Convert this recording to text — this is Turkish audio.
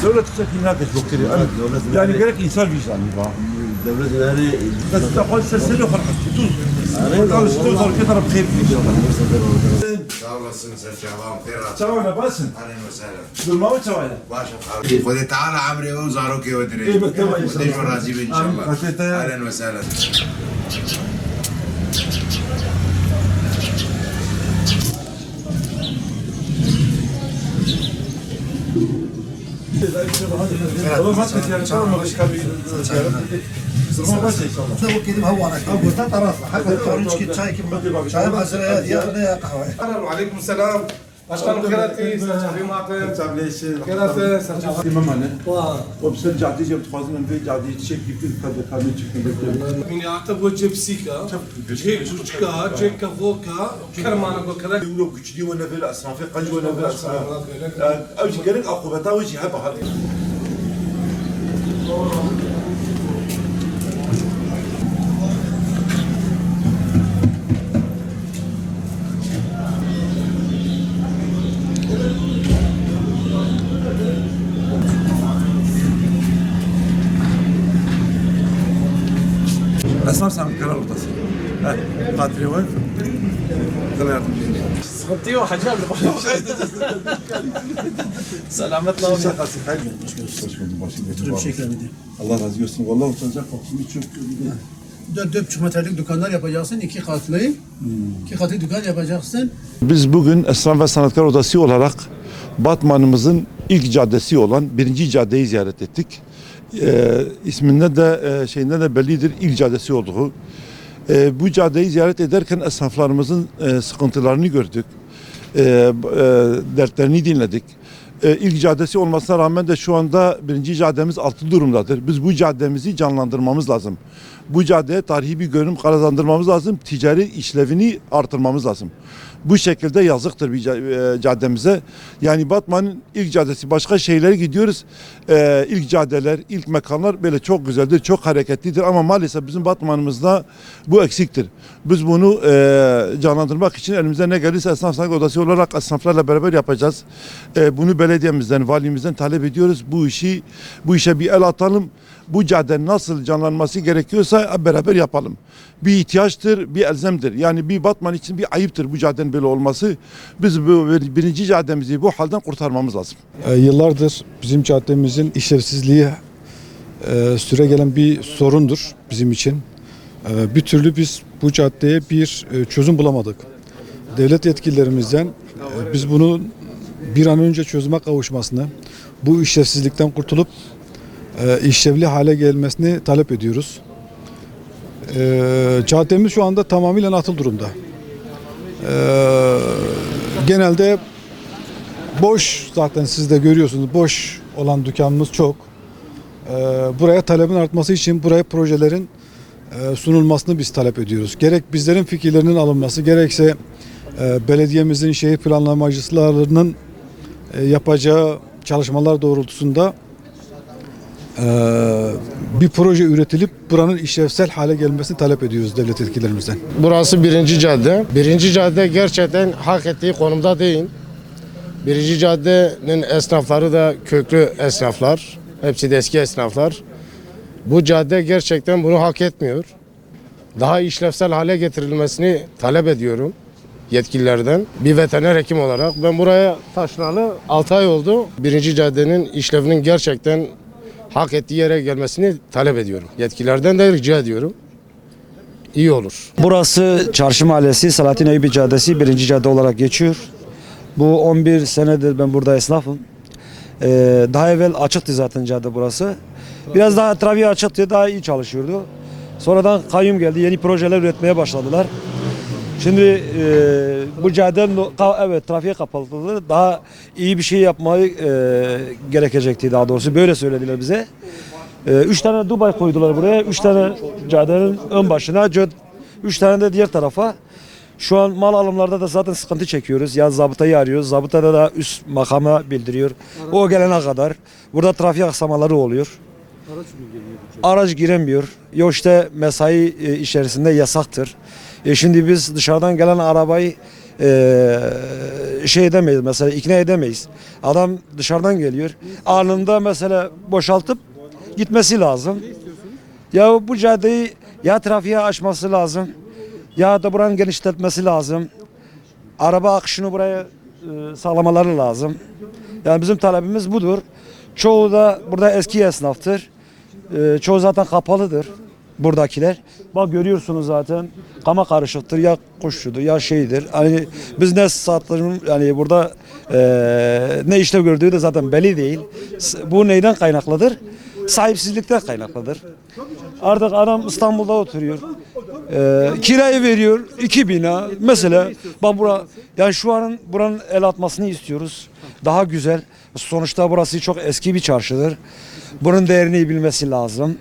devlet teşekkürler doktor. Yani gerek insan vicdanı var. devlet yani بس تقول سلسله وخرجت تدوز قالوا شتو صار كثر بخير ان شاء الله Sağ olasın Serçe Allah'ım khairat. تسوينا باسن Ahlen ve sahlen. بالموت سوينا Başım خالد. خذي تعال عمري وزاروك ودري. إيه بالطبع إن شاء الله. وديش ورازي ان شاء الله. خشيتها. Ahlen ve sahlen. والله ما كنت يعني شلون ما فيش كان ما بس ان شاء الله bu kedim havanak. Bu ta tarafı. Hakikaten orange ki çay kim? Çay hazır ya kahve. وعليكم السلام اشكرك خيراتي في معطل تعب ليش خيراتي ما معنا وبسرجع تيجي بتخازن من بيت عادي تشيك يمكن قد تشيك من يعتبر جيبسيكا جيك جوجكا جيك فوكا كرمانا وكذا يقولوا كشدي ولا في الاسرافي قج ولا في الاسرافي اوجي قالك عقوبتها وجي هبه هذه اسمع سامع كلام القصير قاتل وين ثلاثة صغتي وحاجه سلامة الله Allah razı olsun. Vallahi utanacak korkum çok. 4,5 metrelik dükkanlar yapacaksın. 2 katlı. 2 katlı dükkan yapacaksın. Biz bugün Esnaf ve Sanatkar Odası olarak Batman'ımızın ilk caddesi olan 1. caddeyi ziyaret ettik. İsminde de şeyinde de bellidir ilk caddesi olduğu. Bu caddeyi ziyaret ederken esnaflarımızın sıkıntılarını gördük. Dertlerini dinledik. İlk caddesi olmasına rağmen de şu anda 1. caddemiz altı durumdadır. Biz bu caddemizi canlandırmamız lazım. Bu caddeye tarihi bir görünüm kazandırmamız lazım. Ticari işlevini artırmamız lazım. Bu şekilde yazıktır bir caddemize. Yani Batman'ın ilk caddesi. Başka şehirlere gidiyoruz. İlk caddeler, ilk mekanlar böyle çok güzeldir, çok hareketlidir. Ama maalesef bizim Batman'ımızda bu eksiktir. Biz bunu canlandırmak için elimizde ne gelirse Esnaf Sanatkar Odası olarak esnaflarla beraber yapacağız. Bunu belediyemizden, valimizden talep ediyoruz. Bu işe bir el atalım. Bu caddenin nasıl canlanması gerekiyorsa beraber yapalım. Bir ihtiyaçtır, bir elzemdir. Yani bir Batman için bir ayıptır bu caddenin böyle olması. Biz bu 1. caddemizi bu halden kurtarmamız lazım. Yıllardır bizim caddemizin işlevsizliği süregelen bir sorundur bizim için. Bir türlü biz bu caddeye bir çözüm bulamadık. Devlet yetkililerimizden biz bunu bir an önce çözüme kavuşmasını, bu işlevsizlikten kurtulup işlevli hale gelmesini talep ediyoruz. Caddemiz şu anda tamamıyla atıl durumda. Genelde boş, zaten siz de görüyorsunuz, boş olan dükkanımız çok. Buraya talebin artması için buraya projelerin sunulmasını biz talep ediyoruz. Gerek bizlerin fikirlerinin alınması, gerekse belediyemizin şehir planlamacılarının yapacağı çalışmalar doğrultusunda bir proje üretilip buranın işlevsel hale gelmesini talep ediyoruz devlet yetkililerimizden. Burası 1. cadde. 1. cadde gerçekten hak ettiği konumda değil. 1. caddenin esnafları da köklü esnaflar. Hepsi de eski esnaflar. Bu cadde gerçekten bunu hak etmiyor. Daha işlevsel hale getirilmesini talep ediyorum yetkililerden. Bir veteriner hekim olarak ben buraya taşınalı 6 ay oldu. 1. caddenin işlevinin gerçekten hak ettiği yere gelmesini talep ediyorum. Yetkililerden de rica ediyorum. İyi olur. Burası Çarşı Mahallesi, Salatin Eyüp Caddesi 1. cadde olarak geçiyor. Bu 11 senedir ben burada esnafım. Daha evvel açıktı zaten cadde burası. Biraz daha trafiği açıktı, daha iyi çalışıyordu. Sonradan kayyum geldi, yeni projeler üretmeye başladılar. Şimdi bu caddenin evet trafiğe kapatıldı. Daha iyi bir şey yapmayı gerekecekti daha doğrusu. Böyle söylediler bize. 3 tane Dubai koydular buraya. 3 tane caddenin ön başına. 3 tane de diğer tarafa. Şu an mal alımlarda da zaten sıkıntı çekiyoruz. Ya zabıtayı arıyoruz. Zabıta da üst makama bildiriyor. O gelene kadar. Burada trafik aksamaları oluyor. Araç giremiyor. Yok işte mesai içerisinde yasaktır. Şimdi biz dışarıdan gelen arabayı şey edemeyiz, mesela ikna edemeyiz. Adam dışarıdan geliyor. Anında mesela boşaltıp gitmesi lazım. Ya bu caddeyi ya trafiğe açması lazım ya da buranın genişletmesi lazım. Araba akışını buraya sağlamaları lazım. Yani bizim talebimiz budur. Çoğu da burada eski esnaftır. Çoğu zaten kapalıdır buradakiler. Bak görüyorsunuz zaten kama karışıktır, ya kuşçudur ya şeydir. Hani biz ne sattığımız yani burada ne işlev gördüğü de zaten belli değil. Bu neyden kaynaklıdır? Sahipsizlikten kaynaklıdır. Artık adam İstanbul'da oturuyor. Kirayı veriyor 2 bina. Mesela bak yani şu an buranın el atmasını istiyoruz. Daha güzel. Sonuçta burası çok eski bir çarşıdır. Bunun değerini bilmesi lazım.